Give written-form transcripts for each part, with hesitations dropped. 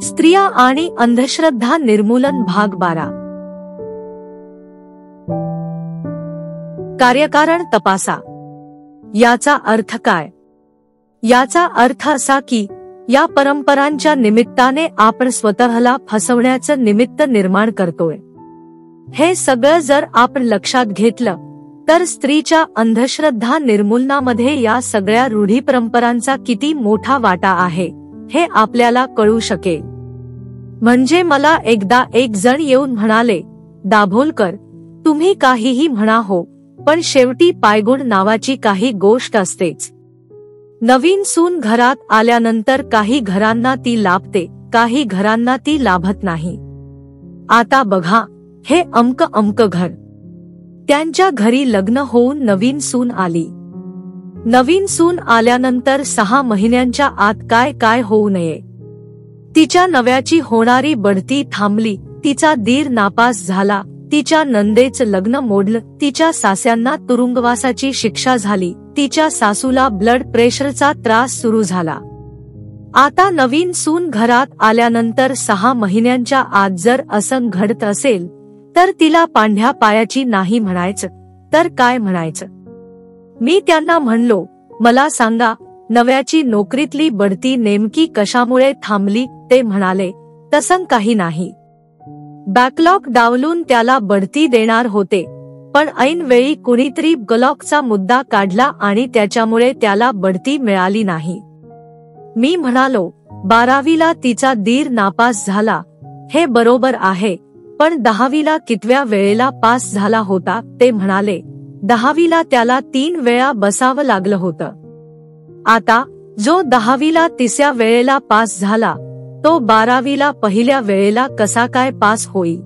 स्त्रिया आणि अंधश्रद्धा निर्मूलन भाग 12. कार्यकारण तपासा. याचा अर्थ काय? याचा अर्थ असा की या परंपरांच्या निमित्ताने आपण स्वतःला फसवण्याचं निमित्त निर्माण करतोय. हे सगळं जर आपण लक्षात घेतलं तर स्त्रीच्या अंधश्रद्धा निर्मूलनामध्ये या सगळ्या रूढी परंपरांचा किती मोठा वाटा आहे हे आपल्याला कळू शकेल. म्हणजे मला एकदा एक जण येऊन म्हणाले, दाभोलकर, तुम्ही काहीही म्हणा हो, पण शेवटी पायगुण नावाची काही गोष्ट असतेच. नवीन सून घरात आल्यानंतर काही घरांना ती लाभते, काही घरांना ती लाभत नाही. आता बघा, हे अमक घर. त्यांच्या घरी लग्न होऊन नवीन सून आली. नवीन सून आल्यानंतर 6 महिन्यांच्या आत काय काय होऊ नये. तिच्या नव्याची होणारी बढती थांबली, तिचा दीर नापास झाला, तिच्या नंदेचं लग्न मोडलं, तिच्या सास्यांना तुरुंगवासाची शिक्षा झाली, तिच्या सासूला ब्लड प्रेशरचा त्रास सुरू झाला. आता नवीन सून घरात आल्यानंतर 6 महिन्यांच्या आत जर असं घडत असेल तर तिला पांढ्या पायाची नाही म्हणायचं तर काय म्हणायचं? मी त्यांना म्हणलो, मला सांगा, नव्याची नोकरीतली बढती नेमकी कशामुळे थांबली? ते म्हणाले, तसं काही नाही. बॅकलॉग डावलून त्याला बढती देणार होते, पण ऐन वेळी कुणीतरी ब्लॉकचा मुद्दा काढला आणि त्याच्यामुळे त्याला बढती मिळाली नाही. मी म्हणालो, 12वीला तिचा दीर नापास झाला, हे बरोबर आहे, पण 10वीला कितव्या वेळेला पास झाला होता? ते म्हणाले, 10वीला त्याला 3 वेळा बसावं लागलं होतं. आता जो 10वीला 3ऱ्या वेळेला पास झाला तो 12वीला पहिल्या वेळेला कसा काय पास होईल?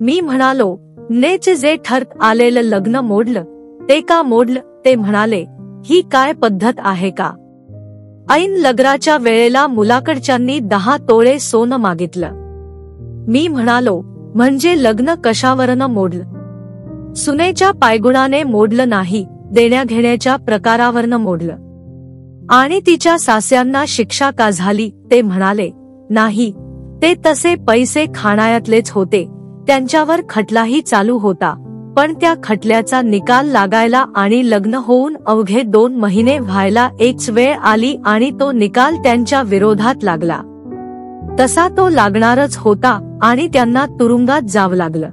मी म्हणालो, नेच जे ठरत आलेलं लग्न मोडलं ते का मोडलं? ते म्हणाले, ही काय पद्धत आहे का? ऐन लग्नाच्या वेळेला मुलाकडच्यांनी 10 तोळे सोनं मागितलं. मी म्हणालो, म्हणजे लग्न कशावरनं मोडलं? सुनेच्या पायगुणाने मोडलं नाही, देण्याघेण्याच्या प्रकारावरनं मोडलं. आणि तिच्या सास्यांना शिक्षा का झाली? ते म्हणाले, नाही, ते तसे पैसे खाण्यातलेच होते, त्यांच्यावर खटलाही चालू होता, पण त्या खटल्याचा निकाल लागायला आणि लग्न होऊन अवघे 2 महिने व्हायला एकच वेळ आली आणि तो निकाल त्यांच्या विरोधात लागला. तसा तो लागणारच होता आणि त्यांना तुरुंगात जावं लागलं.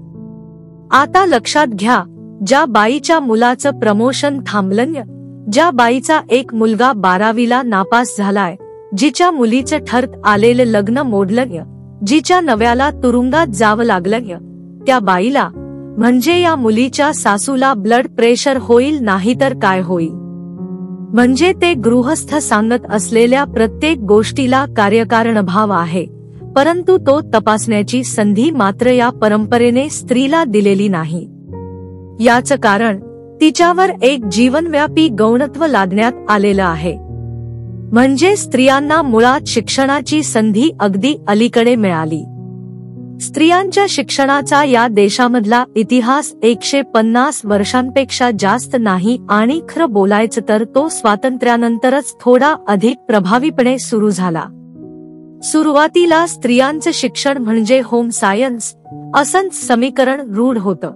आता लक्षात घ्या, ज्या बाईच्या मुलाचं प्रमोशन थांबलं, ज्या बाईचा एक मुलगा 12वीला नापास झालाय, जिच्या मुलीचं ठरत आलेलं लग्न मोडलं, जिच्या नव्याला तुरुंगात जावं लागलं, त्या बाईला म्हणजे या मुलीच्या सासूला ब्लड प्रेशर होईल नाहीतर काय होईल? म्हणजे ते गृहस्थ सांगत असलेल्या प्रत्येक गोष्टीला कार्यकारण भाव आहे, परंतु तो तपासण्याची संधी मात्र या परंपरेने स्त्रीला दिलेली नाही. याचं कारण तिच्यावर एक जीवनव्यापी गौणत्व लादण्यात आलेलं आहे. म्हणजे स्त्रियांना मुळात शिक्षणाची संधी अगदी अलीकडे मिळाली. स्त्रियांच्या शिक्षणाचा या देशामधला इतिहास 150 वर्षांपेक्षा जास्त नाही आणि खरं बोलायचं तर तो स्वातंत्र्यानंतरच थोडा अधिक प्रभावीपणे सुरू झाला. सुरुवातीला स्त्रियांचं शिक्षण म्हणजे होम सायन्स असं समीकरण रूढ होतं.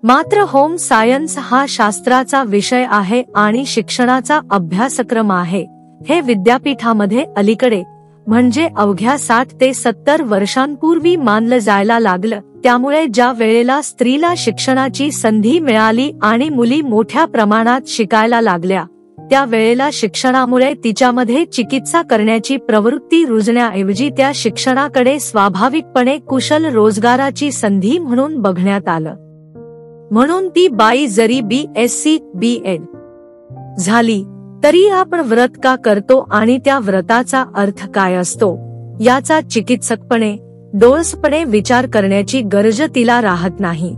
मात्र होम सायन्स हा शास्त्राचा विषय आहे आणि शिक्षणाचा अभ्यासक्रम आहे हे विद्यापीठामध्ये अलीकडे म्हणजे अवघ्या 60 ते 70 वर्षांपूर्वी मानलं जायला लागलं. त्यामुळे ज्या वेळेला स्त्रीला शिक्षणाची संधी मिळाली आणि मुली मोठ्या प्रमाणात शिकायला लागल्या त्या वेळेला शिक्षणामुळे तिच्यामध्ये चिकित्सा करण्याची प्रवृत्ती रुजण्याऐवजी त्या शिक्षणाकडे स्वाभाविकपणे कुशल रोजगाराची संधी म्हणून बघण्यात आलं. म्हणून ती बाई जरी BSc B.Ed झाली तरी आपण व्रत का करतो आणि त्या व्रताचा अर्थ काय असतो याचा चिकित्सकपणे डोळसपणे विचार करण्याची गरज तिला राहत नाही.